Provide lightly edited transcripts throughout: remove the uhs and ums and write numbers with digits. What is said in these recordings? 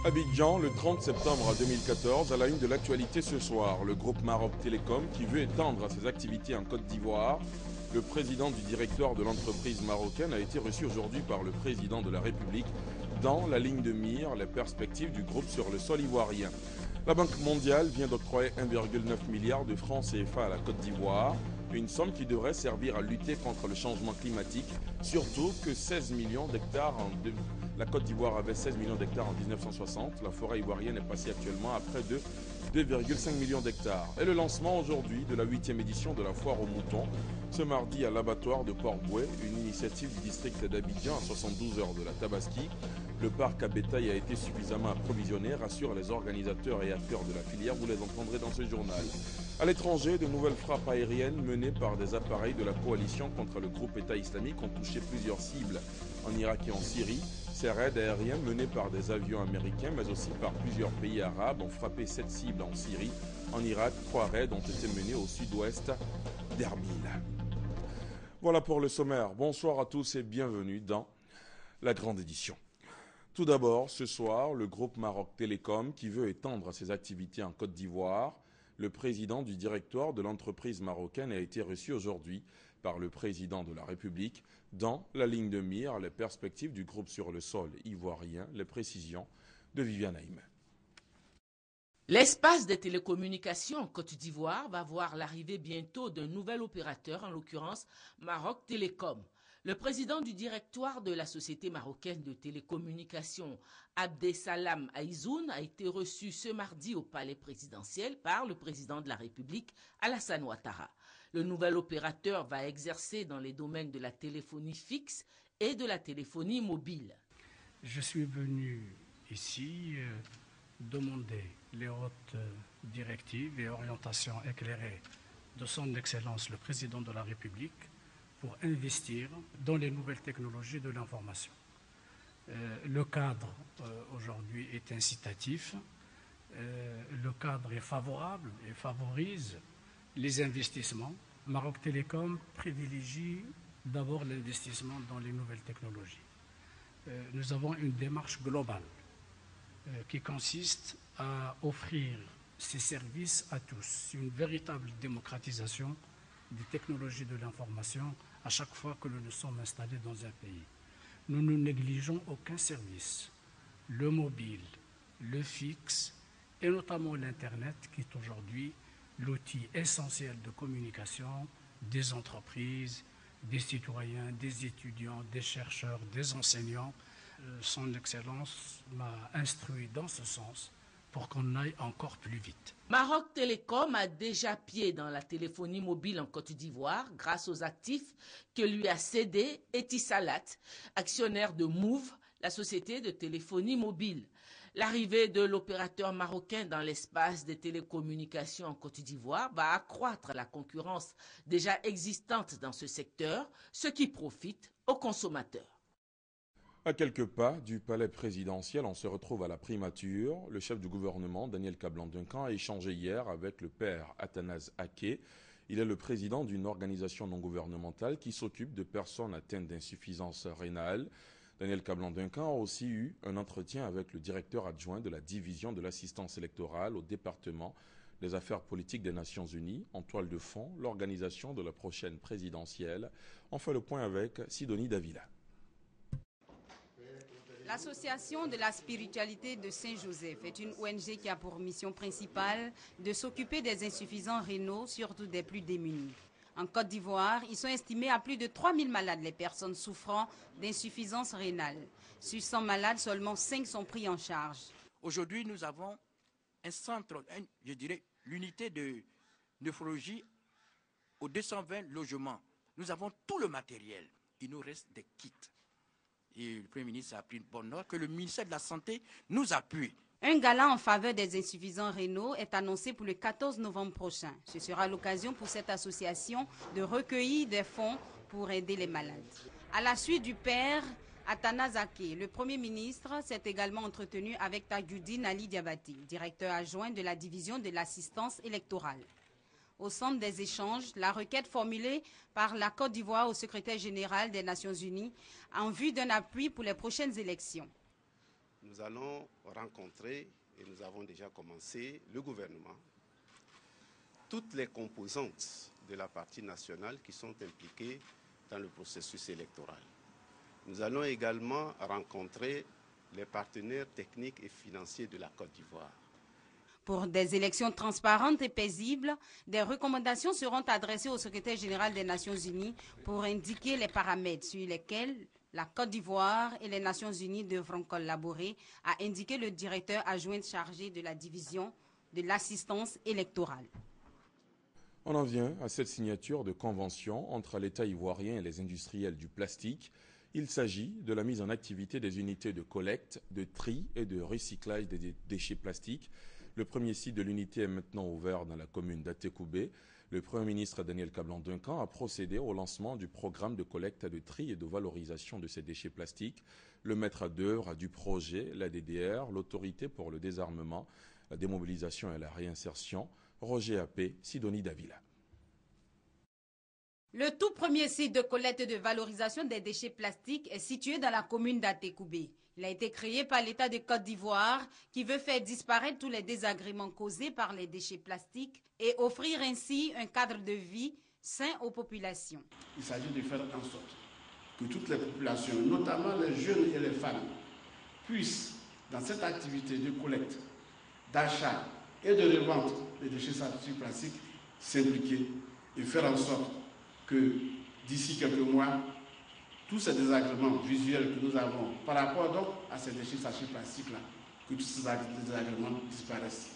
Abidjan, le 30 septembre 2014, à la une de l'actualité ce soir, le groupe Maroc Télécom qui veut étendre ses activités en Côte d'Ivoire. Le président du directoire de l'entreprise marocaine a été reçu aujourd'hui par le président de la République dans la ligne de mire les perspectives du groupe sur le sol ivoirien. La Banque mondiale vient d'octroyer 1,9 milliard de francs CFA à la Côte d'Ivoire, une somme qui devrait servir à lutter contre le changement climatique, surtout que 16 millions d'hectares la Côte d'Ivoire avait 16 millions d'hectares en 1960. La forêt ivoirienne est passée actuellement à près de 2,5 millions d'hectares. Et le lancement aujourd'hui de la 8e édition de la foire aux moutons, ce mardi à l'abattoir de Port-Boué, une initiative du district d'Abidjan à 72 heures de la Tabaski. Le parc à bétail a été suffisamment approvisionné, rassurent les organisateurs et acteurs de la filière, vous les entendrez dans ce journal. À l'étranger, de nouvelles frappes aériennes menées par des appareils de la coalition contre le groupe État islamique ont touché plusieurs cibles en Irak et en Syrie. Ces raids aériens menés par des avions américains mais aussi par plusieurs pays arabes ont frappé 7 cibles en Syrie. En Irak, 3 raids ont été menés au sud-ouest d'Erbil. Voilà pour le sommaire. Bonsoir à tous et bienvenue dans la grande édition. Tout d'abord, ce soir, le groupe Maroc Télécom qui veut étendre ses activités en Côte d'Ivoire. Le président du directoire de l'entreprise marocaine a été reçu aujourd'hui par le président de la République dans la ligne de mire les perspectives du groupe sur le sol ivoirien, les précisions de Viviane Haïm. L'espace des télécommunications en Côte d'Ivoire va voir l'arrivée bientôt d'un nouvel opérateur, en l'occurrence Maroc Télécom. Le président du directoire de la Société marocaine de télécommunications, Abdesalam Aïzoun, a été reçu ce mardi au palais présidentiel par le président de la République, Alassane Ouattara. Le nouvel opérateur va exercer dans les domaines de la téléphonie fixe et de la téléphonie mobile. Je suis venu ici demander les hautes directives et orientations éclairées de son Excellence le Président de la République pour investir dans les nouvelles technologies de l'information. Le cadre aujourd'hui est incitatif, le cadre est favorable et favorise les investissements. Maroc Télécom privilégie d'abord l'investissement dans les nouvelles technologies. Nous avons une démarche globale qui consiste à offrir ces services à tous. C'est une véritable démocratisation des technologies de l'information à chaque fois que nous nous sommes installés dans un pays. Nous ne négligeons aucun service. Le mobile, le fixe et notamment l'Internet qui est aujourd'hui l'outil essentiel de communication des entreprises, des citoyens, des étudiants, des chercheurs, des enseignants. Son Excellence m'a instruit dans ce sens pour qu'on aille encore plus vite. Maroc Télécom a déjà pied dans la téléphonie mobile en Côte d'Ivoire grâce aux actifs que lui a cédés Etisalat, actionnaire de Move, la société de téléphonie mobile. L'arrivée de l'opérateur marocain dans l'espace des télécommunications en Côte d'Ivoire va accroître la concurrence déjà existante dans ce secteur, ce qui profite aux consommateurs. À quelques pas du palais présidentiel, on se retrouve à la primature. Le chef du gouvernement, Daniel Kablan-Duncan, a échangé hier avec le père Athanase Aké. Il est le président d'une organisation non gouvernementale qui s'occupe de personnes atteintes d'insuffisance rénale. Daniel Kablan-Duncan a aussi eu un entretien avec le directeur adjoint de la division de l'assistance électorale au département des affaires politiques des Nations Unies. En toile de fond, l'organisation de la prochaine présidentielle. On fait le point avec Sidonie Davila. L'Association de la spiritualité de Saint-Joseph est une ONG qui a pour mission principale de s'occuper des insuffisants rénaux, surtout des plus démunis. En Côte d'Ivoire, ils sont estimés à plus de 3000 malades, les personnes souffrant d'insuffisance rénale. Sur 100 malades, seulement 5 sont pris en charge. Aujourd'hui, nous avons un centre, je dirais, l'unité de nephrologie aux 220 logements. Nous avons tout le matériel. Il nous reste des kits. Et le Premier ministre a pris une bonne note que le ministère de la Santé nous appuie. Un gala en faveur des insuffisants rénaux est annoncé pour le 14 novembre prochain. Ce sera l'occasion pour cette association de recueillir des fonds pour aider les malades. À la suite du père Athanase Aké, le Premier ministre s'est également entretenu avec Tajuddin Ali Diabati, directeur adjoint de la division de l'assistance électorale. Au centre des échanges, la requête formulée par la Côte d'Ivoire au secrétaire général des Nations Unies en vue d'un appui pour les prochaines élections. nous allons rencontrer, et nous avons déjà commencé, le gouvernement, toutes les composantes de la partie nationale qui sont impliquées dans le processus électoral. Nous allons également rencontrer les partenaires techniques et financiers de la Côte d'Ivoire. Pour des élections transparentes et paisibles, des recommandations seront adressées au secrétaire général des Nations Unies pour indiquer les paramètres sur lesquels la Côte d'Ivoire et les Nations Unies devront collaborer, a indiqué le directeur adjoint chargé de la division de l'assistance électorale. On en vient à cette signature de convention entre l'État ivoirien et les industriels du plastique. Il s'agit de la mise en activité des unités de collecte, de tri et de recyclage des déchets plastiques. Le premier site de l'unité est maintenant ouvert dans la commune d'Atekoubé. Le Premier ministre Daniel Kablan-Duncan a procédé au lancement du programme de collecte, de tri et de valorisation de ces déchets plastiques. Le maître d'œuvre du projet, la DDR, l'autorité pour le désarmement, la démobilisation et la réinsertion, Roger Appé, Sidonie Davila. Le tout premier site de collecte et de valorisation des déchets plastiques est situé dans la commune d'Atekoubé. Il a été créé par l'État de Côte d'Ivoire qui veut faire disparaître tous les désagréments causés par les déchets plastiques et offrir ainsi un cadre de vie sain aux populations. Il s'agit de faire en sorte que toutes les populations, notamment les jeunes et les femmes, puissent, dans cette activité de collecte, d'achat et de revente des déchets plastiques, s'impliquer et faire en sorte que d'ici quelques mois, tous ces désagréments visuels que nous avons par rapport donc à ces déchets plastiques-là, que tous ces désagréments disparaissent.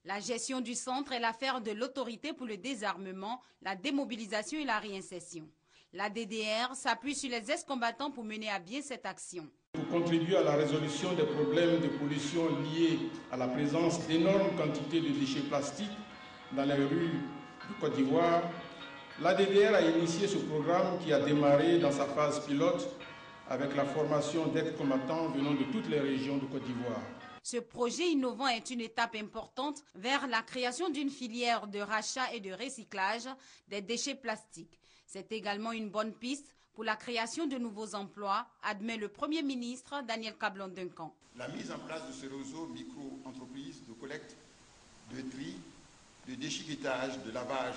La gestion du centre est l'affaire de l'autorité pour le désarmement, la démobilisation et la réinsertion. La DDR s'appuie sur les ex-combattants pour mener à bien cette action. Pour contribuer à la résolution des problèmes de pollution liés à la présence d'énormes quantités de déchets plastiques dans les rues de Côte d'Ivoire, la DDR a initié ce programme qui a démarré dans sa phase pilote avec la formation d'ex-combattants venant de toutes les régions de Côte d'Ivoire. Ce projet innovant est une étape importante vers la création d'une filière de rachat et de recyclage des déchets plastiques. C'est également une bonne piste pour la création de nouveaux emplois, admet le Premier ministre Daniel Kablan-Duncan. La mise en place de ce réseau micro-entreprises de collecte, de tri, de déchiquetage, de lavage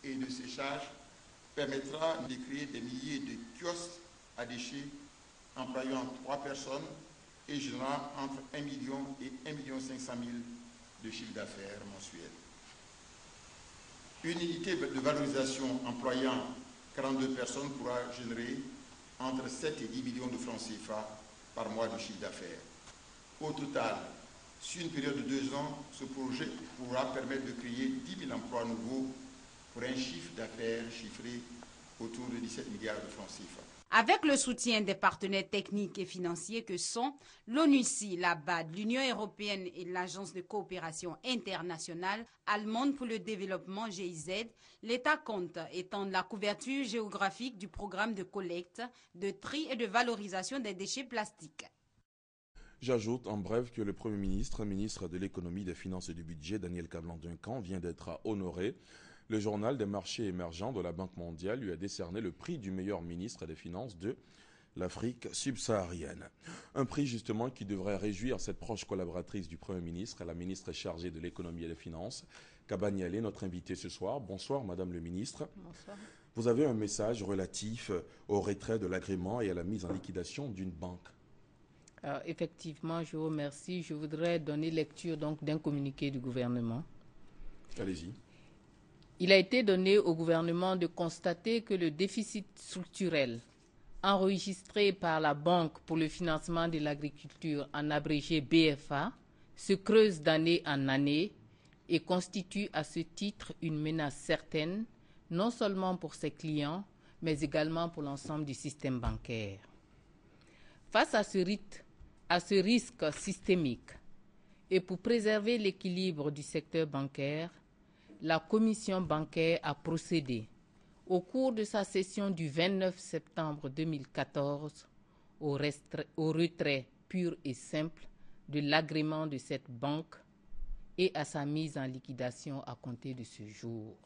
et de séchage permettra de créer des milliers de kiosques à déchets employant 3 personnes et générant entre 1 million et 1,5 million de chiffre d'affaires mensuel. Une unité de valorisation employant 42 personnes pourra générer entre 7 et 10 millions de francs CFA par mois de chiffre d'affaires. Au total, sur une période de 2 ans, ce projet pourra permettre de créer 10 000 emplois nouveaux pour un chiffre d'affaires chiffré autour de 17 milliards de francs CFA. Avec le soutien des partenaires techniques et financiers que sont l'ONUCI, la BAD, l'Union européenne et l'Agence de coopération internationale allemande pour le développement GIZ, l'État compte étendre la couverture géographique du programme de collecte, de tri et de valorisation des déchets plastiques. J'ajoute en bref que le Premier ministre, ministre de l'économie, des finances et du budget, Daniel Kablan-Duncan, vient d'être honoré. Le journal des marchés émergents de la Banque mondiale lui a décerné le prix du meilleur ministre des Finances de l'Afrique subsaharienne. Un prix justement qui devrait réjouir cette proche collaboratrice du Premier ministre, la ministre chargée de l'économie et des finances, Kaba Nialé, notre invitée ce soir. Bonsoir Madame le ministre. Bonsoir. Vous avez un message relatif au retrait de l'agrément et à la mise en liquidation d'une banque. Alors, effectivement, je vous remercie. Je voudrais donner lecture donc d'un communiqué du gouvernement. Allez-y. Il a été donné au gouvernement de constater que le déficit structurel enregistré par la Banque pour le financement de l'agriculture, en abrégé BFA, se creuse d'année en année et constitue à ce titre une menace certaine, non seulement pour ses clients, mais également pour l'ensemble du système bancaire. Face à ce risque systémique et pour préserver l'équilibre du secteur bancaire, la commission bancaire a procédé, au cours de sa session du 29 septembre 2014, au retrait pur et simple de l'agrément de cette banque et à sa mise en liquidation à compter de ce jour.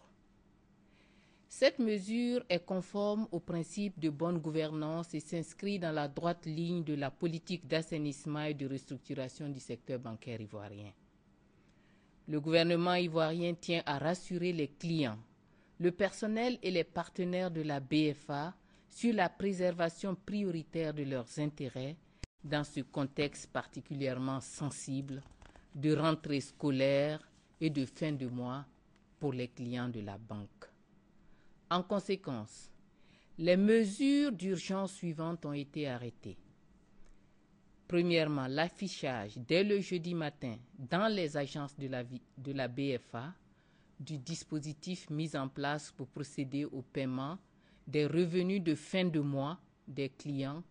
Cette mesure est conforme aux principes de bonne gouvernance et s'inscrit dans la droite ligne de la politique d'assainissement et de restructuration du secteur bancaire ivoirien. Le gouvernement ivoirien tient à rassurer les clients, le personnel et les partenaires de la BFA sur la préservation prioritaire de leurs intérêts dans ce contexte particulièrement sensible de rentrée scolaire et de fin de mois pour les clients de la banque. En conséquence, les mesures d'urgence suivantes ont été arrêtées. Premièrement, l'affichage dès le jeudi matin dans les agences de la BFA du dispositif mis en place pour procéder au paiement des revenus de fin de mois des clients,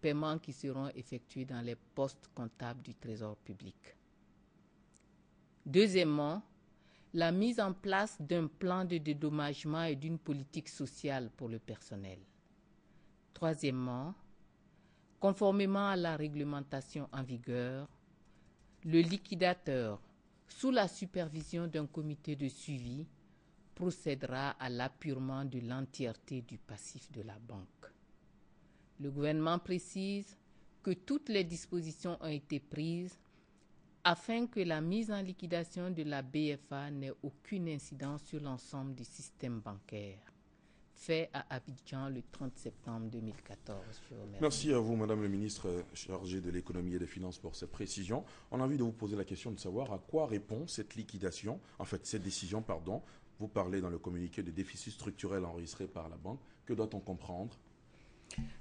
paiements qui seront effectués dans les postes comptables du Trésor public. Deuxièmement, la mise en place d'un plan de dédommagement et d'une politique sociale pour le personnel. Troisièmement, conformément à la réglementation en vigueur, le liquidateur, sous la supervision d'un comité de suivi, procédera à l'appurement de l'entièreté du passif de la banque. Le gouvernement précise que toutes les dispositions ont été prises afin que la mise en liquidation de la BFA n'ait aucune incidence sur l'ensemble du système bancaire. Fait à Abidjan le 30 septembre 2014. Merci à vous, Madame le ministre chargée de l'économie et des finances pour ces précisions. On a envie de vous poser la question de savoir à quoi répond cette liquidation, cette décision, pardon. Vous parlez dans le communiqué de déficit structurel enregistré par la banque. Que doit-on comprendre?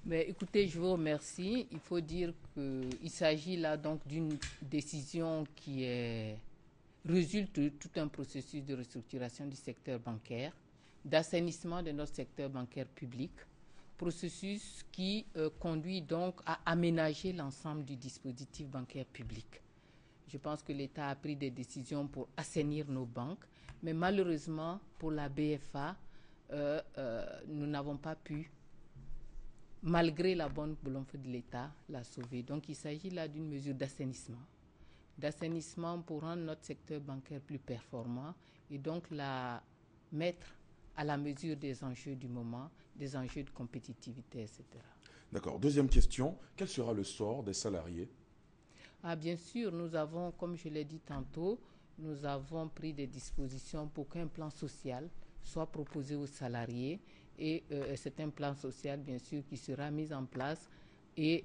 Mais écoutez, je vous remercie. Il faut dire qu'il s'agit là donc d'une décision qui résulte de tout un processus de restructuration du secteur bancaire, d'assainissement de notre secteur bancaire public, processus qui conduit donc à aménager l'ensemble du dispositif bancaire public. Je pense que l'État a pris des décisions pour assainir nos banques, mais malheureusement pour la BFA, nous n'avons pas pu, malgré la bonne volonté de l'État, la sauver. Donc il s'agit là d'une mesure d'assainissement pour rendre notre secteur bancaire plus performant et donc la mettre à la mesure des enjeux du moment, des enjeux de compétitivité, etc. D'accord. Deuxième question, quel sera le sort des salariés? Bien sûr, nous avons, comme je l'ai dit tantôt, nous avons pris des dispositions pour qu'un plan social soit proposé aux salariés et c'est un plan social, bien sûr, qui sera mis en place et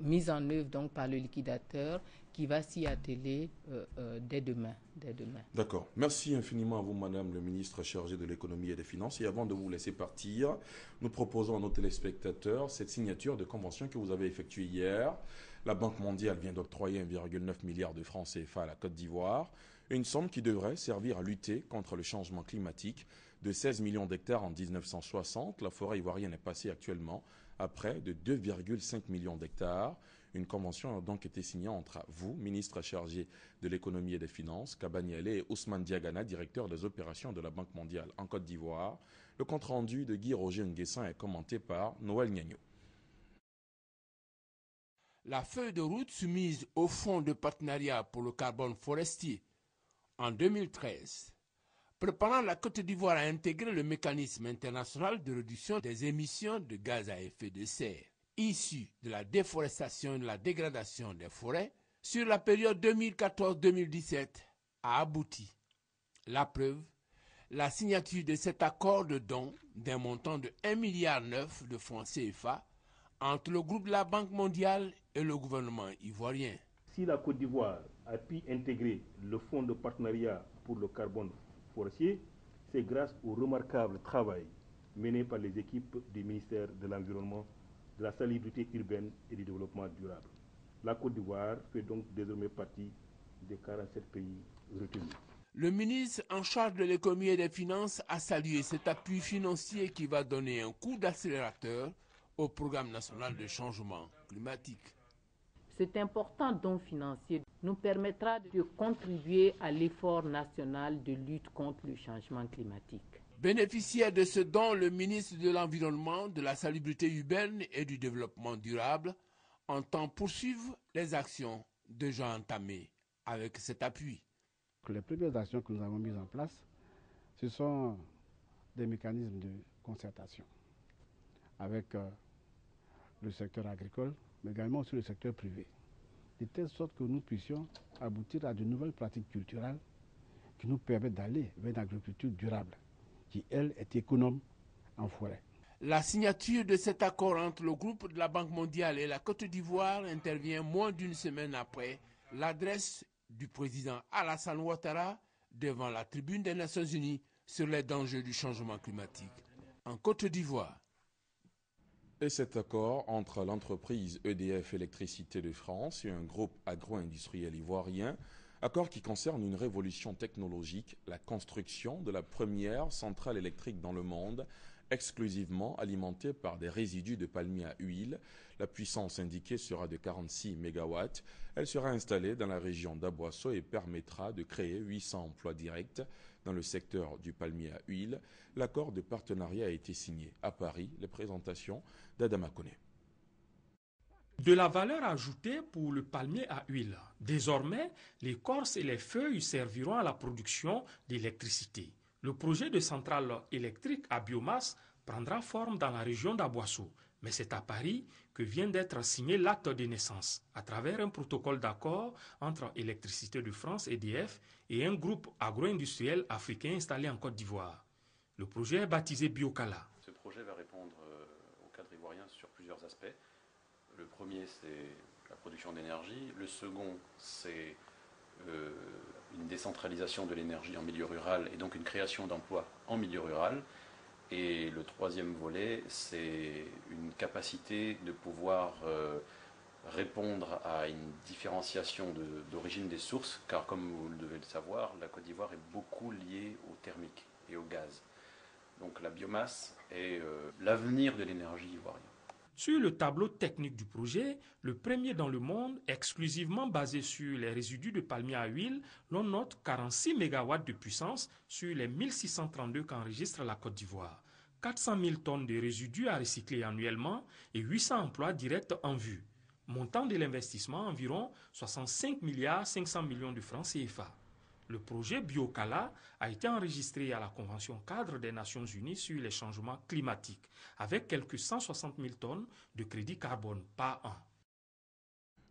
mis en œuvre donc par le liquidateur qui va s'y atteler dès demain. D'accord. Merci infiniment à vous, Madame le ministre chargée de l'économie et des finances. Et avant de vous laisser partir, nous proposons à nos téléspectateurs cette signature de convention que vous avez effectuée hier. La Banque mondiale vient d'octroyer 1,9 milliard de francs CFA à la Côte d'Ivoire, une somme qui devrait servir à lutter contre le changement climatique. De 16 millions d'hectares en 1960, la forêt ivoirienne est passée actuellement à près de 2,5 millions d'hectares. Une convention a donc été signée entre vous, ministre chargé de l'économie et des finances, Kabaniele, et Ousmane Diagana, directeur des opérations de la Banque mondiale en Côte d'Ivoire. Le compte-rendu de Guy-Roger Nguessan est commenté par Noël Niagno. La feuille de route soumise au Fonds de partenariat pour le carbone forestier en 2013, préparant la Côte d'Ivoire à intégrer le mécanisme international de réduction des émissions de gaz à effet de serre issus de la déforestation et de la dégradation des forêts sur la période 2014-2017 a abouti. La preuve, la signature de cet accord de don d'un montant de 1,9 milliard de francs CFA entre le groupe de la Banque mondiale et le gouvernement ivoirien. Si la Côte d'Ivoire a pu intégrer le Fonds de partenariat pour le carbone forestier, c'est grâce au remarquable travail mené par les équipes du ministère de l'Environnement, de la salubrité urbaine et du développement durable. La Côte d'Ivoire fait donc désormais partie des 47 pays retenus. Le ministre en charge de l'économie et des finances a salué cet appui financier qui va donner un coup d'accélérateur au programme national de changement climatique. Cet important don financier nous permettra de contribuer à l'effort national de lutte contre le changement climatique. Bénéficiaire de ce don, le ministre de l'Environnement, de la salubrité urbaine et du développement durable entend poursuivre les actions déjà entamées avec cet appui. Les premières actions que nous avons mises en place, ce sont des mécanismes de concertation avec le secteur agricole, mais également aussi le secteur privé, de telle sorte que nous puissions aboutir à de nouvelles pratiques culturelles qui nous permettent d'aller vers une agriculture durable, qui, elle, est économe en forêt. La signature de cet accord entre le groupe de la Banque mondiale et la Côte d'Ivoire intervient moins d'une semaine après l'adresse du président Alassane Ouattara devant la tribune des Nations Unies sur les dangers du changement climatique en Côte d'Ivoire. Et cet accord entre l'entreprise EDF Électricité de France et un groupe agro-industriel ivoirien, accord qui concerne une révolution technologique, la construction de la première centrale électrique dans le monde, exclusivement alimentée par des résidus de palmier à huile. La puissance indiquée sera de 46 MW. Elle sera installée dans la région d'Aboisseau et permettra de créer 800 emplois directs dans le secteur du palmier à huile. L'accord de partenariat a été signé à Paris. Les présentations d'Adama Kone. De la valeur ajoutée pour le palmier à huile. Désormais, l'écorce et les feuilles serviront à la production d'électricité. Le projet de centrale électrique à biomasse prendra forme dans la région d'Aboisseau, mais c'est à Paris que vient d'être signé l'acte de naissance, à travers un protocole d'accord entre Électricité de France, EDF, et un groupe agro-industriel africain installé en Côte d'Ivoire. Le projet est baptisé Biokala. Ce projet va répondre au cadre ivoirien sur plusieurs aspects. Le premier, c'est la production d'énergie. Le second, c'est une décentralisation de l'énergie en milieu rural et donc une création d'emplois en milieu rural. Et le troisième volet, c'est une capacité de pouvoir répondre à une différenciation d'origine des sources, car comme vous le devez le savoir, la Côte d'Ivoire est beaucoup liée au thermique et au gaz. Donc la biomasse est l'avenir de l'énergie ivoirienne. Sur le tableau technique du projet, le premier dans le monde, exclusivement basé sur les résidus de palmier à huile, l'on note 46 MW de puissance sur les 1632 qu'enregistre la Côte d'Ivoire, 400 000 tonnes de résidus à recycler annuellement et 800 emplois directs en vue. Montant de l'investissement environ 65 500 millions de francs CFA. Le projet Biokala a été enregistré à la Convention cadre des Nations Unies sur les changements climatiques, avec quelques 160 000 tonnes de crédit carbone par an.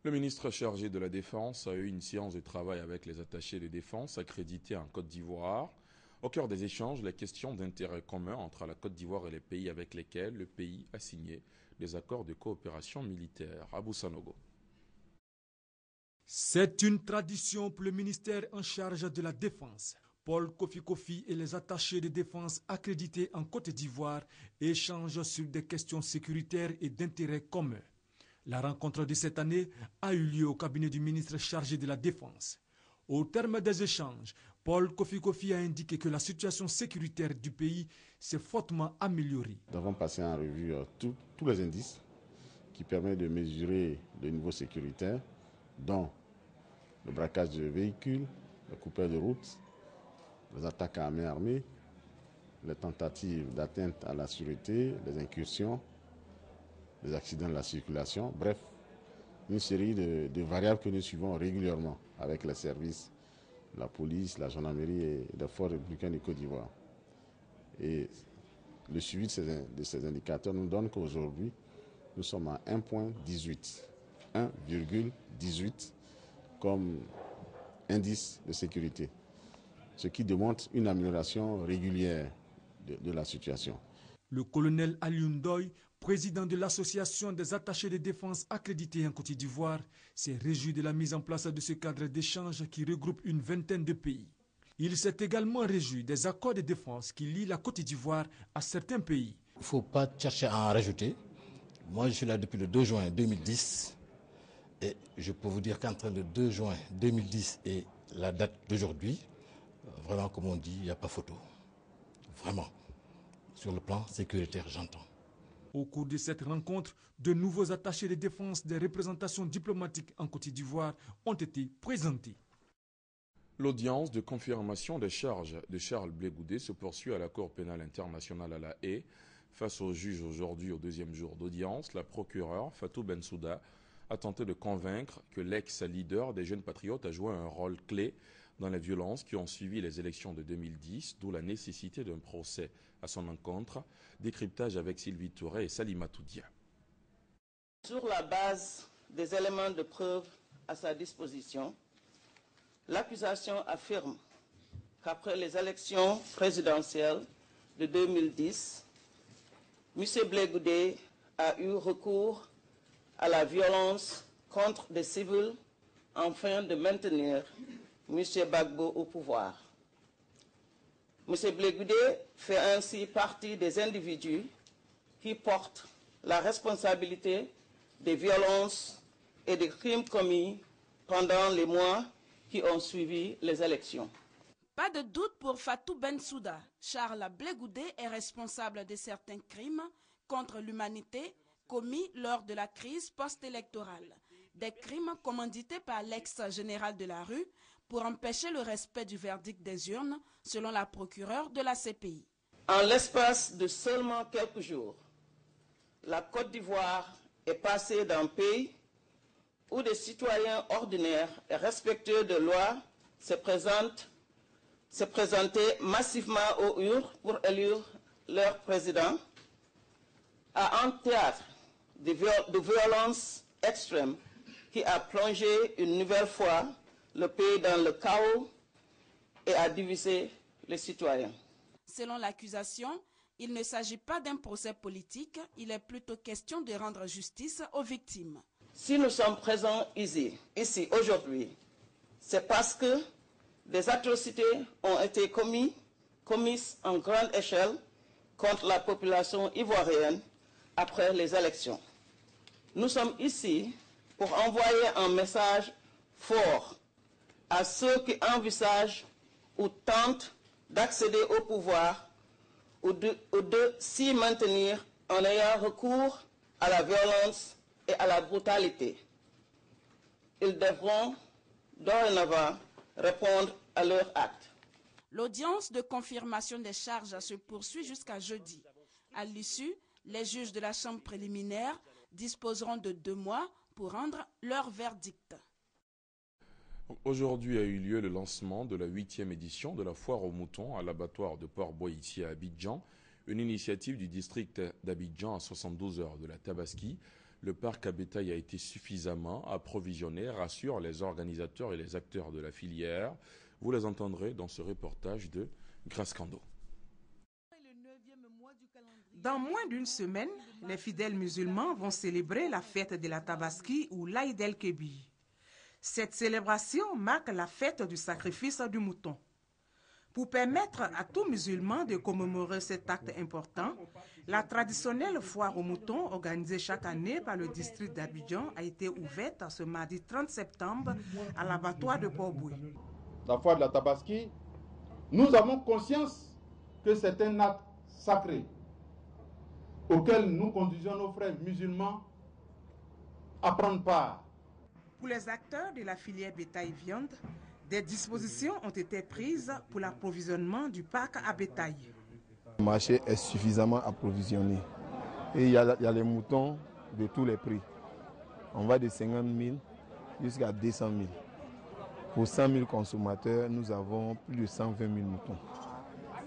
Le ministre chargé de la Défense a eu une séance de travail avec les attachés de défense accrédités en Côte d'Ivoire. Au cœur des échanges, les questions d'intérêt commun entre la Côte d'Ivoire et les pays avec lesquels le pays a signé des accords de coopération militaire. Abou Sanogo. C'est une tradition pour le ministère en charge de la Défense. Paul Kofi Kofi et les attachés de défense accrédités en Côte d'Ivoire échangent sur des questions sécuritaires et d'intérêt commun. La rencontre de cette année a eu lieu au cabinet du ministre chargé de la Défense. Au terme des échanges, Paul Kofi Kofi a indiqué que la situation sécuritaire du pays s'est fortement améliorée. Nous avons passé en revue tous les indices qui permettent de mesurer le niveau sécuritaire, dont le braquage de véhicules, le coupage de route, les attaques à main armée, les tentatives d'atteinte à la sûreté, les incursions, les accidents de la circulation, bref, une série de variables que nous suivons régulièrement avec les services, la police, la gendarmerie et les forces républicaines de Côte d'Ivoire. Et le suivi de ces indicateurs nous donne qu'aujourd'hui, nous sommes à 1,18. 1,18 comme indice de sécurité, ce qui démontre une amélioration régulière de la situation. Le colonel Alioune Ndoye, président de l'association des attachés de défense accrédités en Côte d'Ivoire, s'est réjoui de la mise en place de ce cadre d'échange qui regroupe une vingtaine de pays. Il s'est également réjoui des accords de défense qui lient la Côte d'Ivoire à certains pays. Il ne faut pas chercher à en rajouter. Moi, je suis là depuis le 2 juin 2010. Et je peux vous dire qu'entre le 2 juin 2010 et la date d'aujourd'hui, vraiment, comme on dit, il n'y a pas photo. Vraiment. Sur le plan sécuritaire, j'entends. Au cours de cette rencontre, de nouveaux attachés de défense des représentations diplomatiques en Côte d'Ivoire ont été présentés. L'audience de confirmation des charges de Charles Blé Goudé se poursuit à la Cour pénale internationale à La Haye. Face au juge aujourd'hui au deuxième jour d'audience, la procureure Fatou Bensouda a tenté de convaincre que l'ex-leader des Jeunes Patriotes a joué un rôle clé dans les violences qui ont suivi les élections de 2010, d'où la nécessité d'un procès à son encontre. Décryptage avec Sylvie Touré et Salimatou Dia. Sur la base des éléments de preuve à sa disposition, l'accusation affirme qu'après les élections présidentielles de 2010, M. Blé Goudé a eu recours à la violence contre des civils afin de maintenir M. Gbagbo au pouvoir. M. Blé Goudé fait ainsi partie des individus qui portent la responsabilité des violences et des crimes commis pendant les mois qui ont suivi les élections. Pas de doute pour Fatou Bensouda. Charles Blé Goudé est responsable de certains crimes contre l'humanité commis lors de la crise post-électorale. Des crimes commandités par l'ex-général de la rue pour empêcher le respect du verdict des urnes, selon la procureure de la CPI. En l'espace de seulement quelques jours, la Côte d'Ivoire est passée d'un pays où des citoyens ordinaires et respectueux de loi se présentaient massivement aux urnes pour élire leur président, à un théâtre de violence extrême qui a plongé une nouvelle fois le pays dans le chaos et a divisé les citoyens. Selon l'accusation, il ne s'agit pas d'un procès politique, il est plutôt question de rendre justice aux victimes. Si nous sommes présents ici aujourd'hui, c'est parce que des atrocités ont été commises en grande échelle contre la population ivoirienne après les élections. Nous sommes ici pour envoyer un message fort à ceux qui envisagent ou tentent d'accéder au pouvoir ou de s'y maintenir en ayant recours à la violence et à la brutalité. Ils devront dorénavant répondre à leurs actes. L'audience de confirmation des charges se poursuit jusqu'à jeudi. À l'issue, les juges de la chambre préliminaire disposeront de 2 mois pour rendre leur verdict. Aujourd'hui a eu lieu le lancement de la 8e édition de la foire aux moutons à l'abattoir de Port-Boïti à Abidjan, une initiative du district d'Abidjan à 72 heures de la Tabaski. Le parc à bétail a été suffisamment approvisionné, rassurent les organisateurs et les acteurs de la filière. Vous les entendrez dans ce reportage de Grace Kando. Dans moins d'une semaine, les fidèles musulmans vont célébrer la fête de la Tabaski ou l'Aïd el-Kébir. Cette célébration marque la fête du sacrifice du mouton. Pour permettre à tout musulman de commémorer cet acte important, la traditionnelle foire aux moutons organisée chaque année par le district d'Abidjan a été ouverte ce mardi 30 septembre à l'abattoir de Port-Bouy. La foire de la Tabaski, nous avons conscience que c'est un acte sacré auquel nous conduisons nos frères musulmans à prendre part. Pour les acteurs de la filière bétail-viande, des dispositions ont été prises pour l'approvisionnement du parc à bétail. Le marché est suffisamment approvisionné et il y a les moutons de tous les prix. On va de 50 000 jusqu'à 200 000. Pour 100 000 consommateurs, nous avons plus de 120 000 moutons.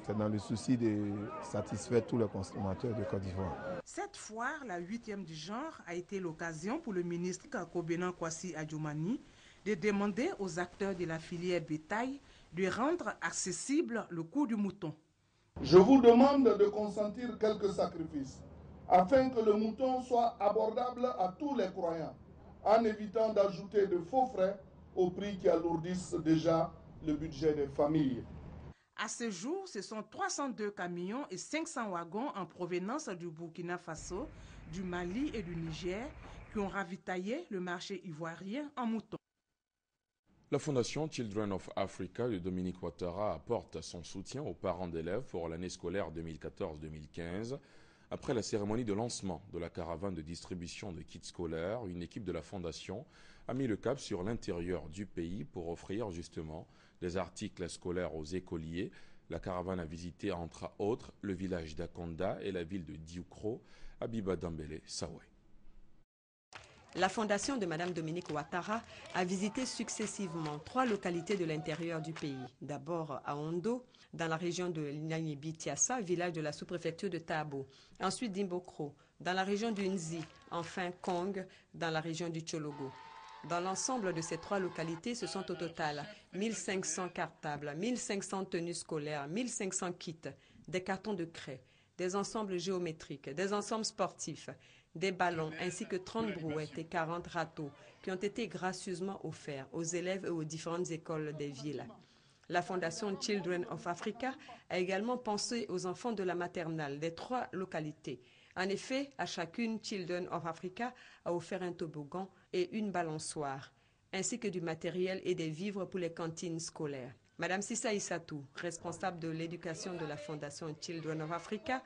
C'est dans le souci de satisfaire tous les consommateurs de Côte d'Ivoire. Cette foire, la 8e du genre, a été l'occasion pour le ministre Kobenan Kwasi Adjoumani de demander aux acteurs de la filière bétail de rendre accessible le coût du mouton. Je vous demande de consentir quelques sacrifices afin que le mouton soit abordable à tous les croyants, en évitant d'ajouter de faux frais au prix qui alourdissent déjà le budget des familles. À ce jour, ce sont 302 camions et 500 wagons en provenance du Burkina Faso, du Mali et du Niger qui ont ravitaillé le marché ivoirien en moutons. La Fondation Children of Africa de Dominique Ouattara apporte son soutien aux parents d'élèves pour l'année scolaire 2014-2015. Après la cérémonie de lancement de la caravane de distribution de kits scolaires, une équipe de la Fondation a mis le cap sur l'intérieur du pays pour offrir justement des articles scolaires aux écoliers. La caravane a visité entre autres le village d'Akonda et la ville de Dioukro, Abiba Dambélé, Sawé. La fondation de Mme Dominique Ouattara a visité successivement 3 localités de l'intérieur du pays. D'abord à Ondo, dans la région de Niamey-Tiassa, village de la sous-préfecture de Tabo. Ensuite Dimbokro, dans la région du Nzi. Enfin Kong, dans la région du Tchologo. Dans l'ensemble de ces 3 localités, ce sont au total 1500 cartables, 1500 tenues scolaires, 1500 kits, des cartons de craie, des ensembles géométriques, des ensembles sportifs, des ballons ainsi que 30 brouettes et 40 râteaux qui ont été gracieusement offerts aux élèves et aux différentes écoles des villes. La fondation Children of Africa a également pensé aux enfants de la maternelle des 3 localités. En effet, à chacune, Children of Africa a offert un toboggan et une balançoire, ainsi que du matériel et des vivres pour les cantines scolaires. Madame Sissa Issatou, responsable de l'éducation de la fondation Children of Africa,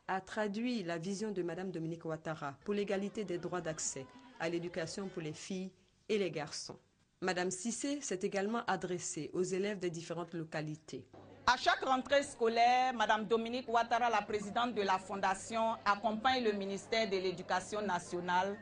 a traduit la vision de Mme Dominique Ouattara pour l'égalité des droits d'accès à l'éducation pour les filles et les garçons. Mme Sissé s'est également adressée aux élèves des différentes localités. À chaque rentrée scolaire, Mme Dominique Ouattara, la présidente de la Fondation, accompagne le ministère de l'Éducation nationale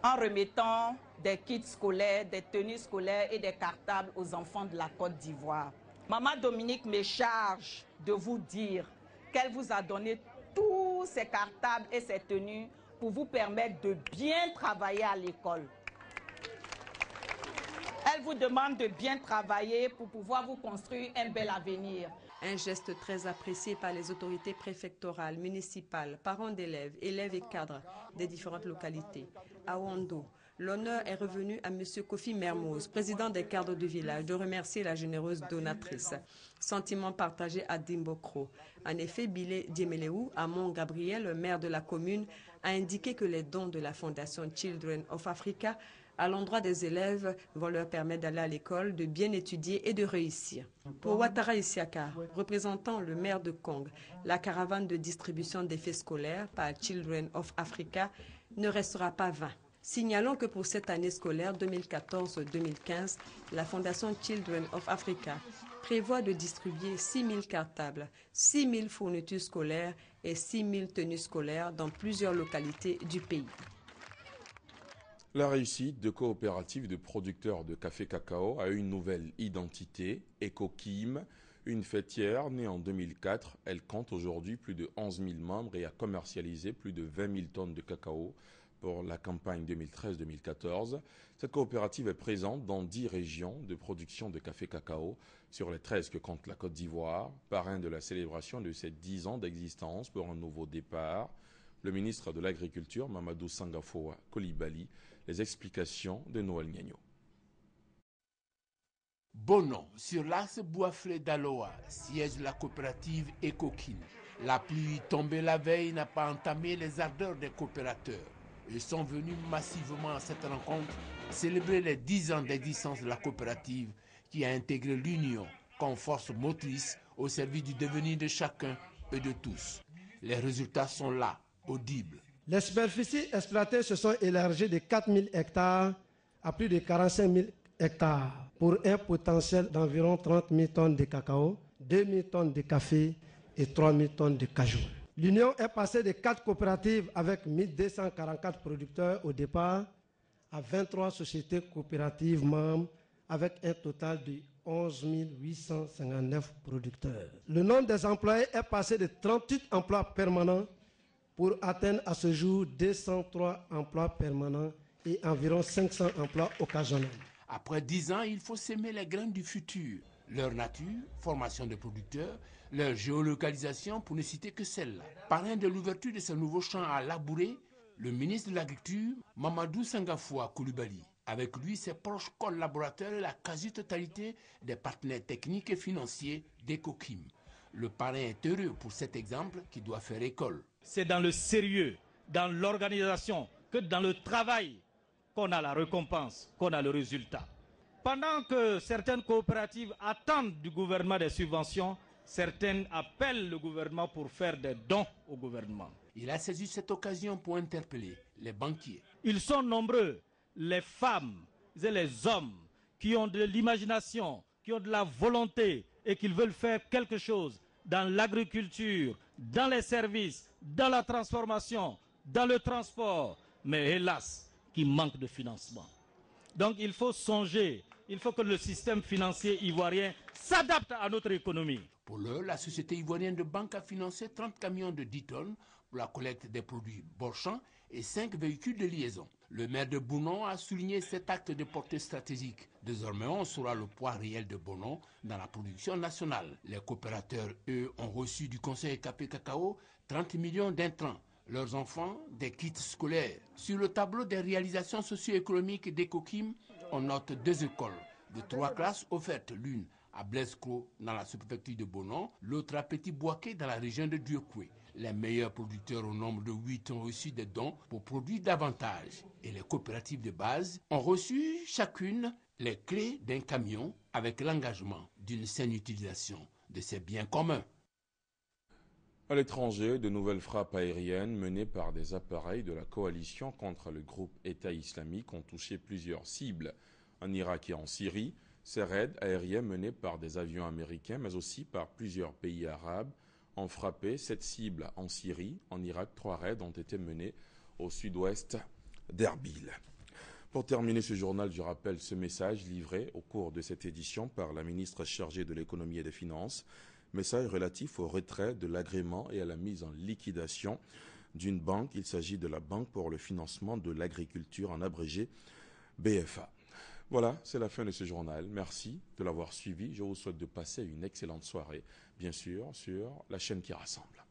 en remettant des kits scolaires, des tenues scolaires et des cartables aux enfants de la Côte d'Ivoire. Maman Dominique me charge de vous dire qu'elle vous a donné tous ces cartables et ces tenues pour vous permettre de bien travailler à l'école. Elle vous demande de bien travailler pour pouvoir vous construire un bel avenir. Un geste très apprécié par les autorités préfectorales, municipales, parents d'élèves, élèves et cadres des différentes localités. À Ondo, l'honneur est revenu à M. Kofi Mermoz, président des cadres du village, de remercier la généreuse donatrice. Sentiment partagé à Dimbokro. En effet, Bilé Diemeleu, à Mont-Gabriel, maire de la commune, a indiqué que les dons de la fondation Children of Africa à l'endroit des élèves vont leur permettre d'aller à l'école, de bien étudier et de réussir. Pour Ouattara Isiaka, représentant le maire de Kong, la caravane de distribution d'effets scolaires par Children of Africa ne restera pas vain. Signalons que pour cette année scolaire 2014-2015, la fondation Children of Africa prévoit de distribuer 6 000 cartables, 6 000 fournitures scolaires et 6 000 tenues scolaires dans plusieurs localités du pays. La réussite de coopératives de producteurs de café-cacao a une nouvelle identité, EcoKim, une fêtière née en 2004. Elle compte aujourd'hui plus de 11 000 membres et a commercialisé plus de 20 000 tonnes de cacao pour la campagne 2013-2014. Cette coopérative est présente dans 10 régions de production de café-cacao sur les 13 que compte la Côte d'Ivoire, parrain de la célébration de ses 10 ans d'existence pour un nouveau départ. Le ministre de l'Agriculture, Mamadou Sangafoa Coulibaly, les explications de Noël Niagno. Bonon, sur l'axe Boisflé-Daloa, siège la coopérative EcoKim. La pluie tombée la veille n'a pas entamé les ardeurs des coopérateurs. Ils sont venus massivement à cette rencontre célébrer les 10 ans d'existence de la coopérative qui a intégré l'union comme force motrice au service du devenir de chacun et de tous. Les résultats sont là, audibles. Les superficies exploitées se sont élargies de 4 000 hectares à plus de 45 000 hectares pour un potentiel d'environ 30 000 tonnes de cacao, 2 000 tonnes de café et 3 000 tonnes de cajou. L'union est passée de 4 coopératives avec 1 244 producteurs au départ à 23 sociétés coopératives membres avec un total de 11 859 producteurs. Le nombre des employés est passé de 38 emplois permanents pour atteindre à ce jour 203 emplois permanents et environ 500 emplois occasionnels. Après 10 ans, il faut s'aimer les graines du futur. Leur nature, formation de producteurs, leur géolocalisation pour ne citer que celle-là. Parrain de l'ouverture de ce nouveau champ à labourer, le ministre de l'Agriculture, Mamadou Sangafoa Coulibaly. Avec lui, ses proches collaborateurs et la quasi-totalité des partenaires techniques et financiers d'EcoKim. Le parrain est heureux pour cet exemple qui doit faire école. C'est dans le sérieux, dans l'organisation, que dans le travail qu'on a la récompense, qu'on a le résultat. Pendant que certaines coopératives attendent du gouvernement des subventions, certaines appellent le gouvernement pour faire des dons au gouvernement. Il a saisi cette occasion pour interpeller les banquiers. Ils sont nombreux, les femmes et les hommes qui ont de l'imagination, qui ont de la volonté et qui veulent faire quelque chose dans l'agriculture, dans les services, dans la transformation, dans le transport, mais hélas, qui manquent de financement. Donc il faut songer, il faut que le système financier ivoirien s'adapte à notre économie. Pour l'heure, la société ivoirienne de banque a financé 30 camions de 10 tonnes pour la collecte des produits Borchamp et 5 véhicules de liaison. Le maire de Bonon a souligné cet acte de portée stratégique. Désormais, on saura le poids réel de Bonon dans la production nationale. Les coopérateurs, eux, ont reçu du conseil Café Cacao 30 millions d'intrants. Leurs enfants, des kits scolaires. Sur le tableau des réalisations socio-économiques d'Ecokim, on note 2 écoles de 3 classes offertes, l'une à Blesco dans la sous-préfecture de Bonon, l'autre à Petit Boaké dans la région de Dieucoué. Les meilleurs producteurs au nombre de 8 ont reçu des dons pour produire davantage. Et les coopératives de base ont reçu chacune les clés d'un camion avec l'engagement d'une saine utilisation de ces biens communs. À l'étranger, de nouvelles frappes aériennes menées par des appareils de la coalition contre le groupe État islamique ont touché plusieurs cibles en Irak et en Syrie. Ces raids aériens menés par des avions américains, mais aussi par plusieurs pays arabes, ont frappé 7 cibles en Syrie. En Irak, 3 raids ont été menés au sud-ouest d'Erbil. Pour terminer ce journal, je rappelle ce message livré au cours de cette édition par la ministre chargée de l'économie et des finances. Message relatif au retrait de l'agrément et à la mise en liquidation d'une banque. Il s'agit de la Banque pour le financement de l'agriculture, en abrégé BFA. Voilà, c'est la fin de ce journal. Merci de l'avoir suivi. Je vous souhaite de passer une excellente soirée, bien sûr, sur la chaîne qui rassemble.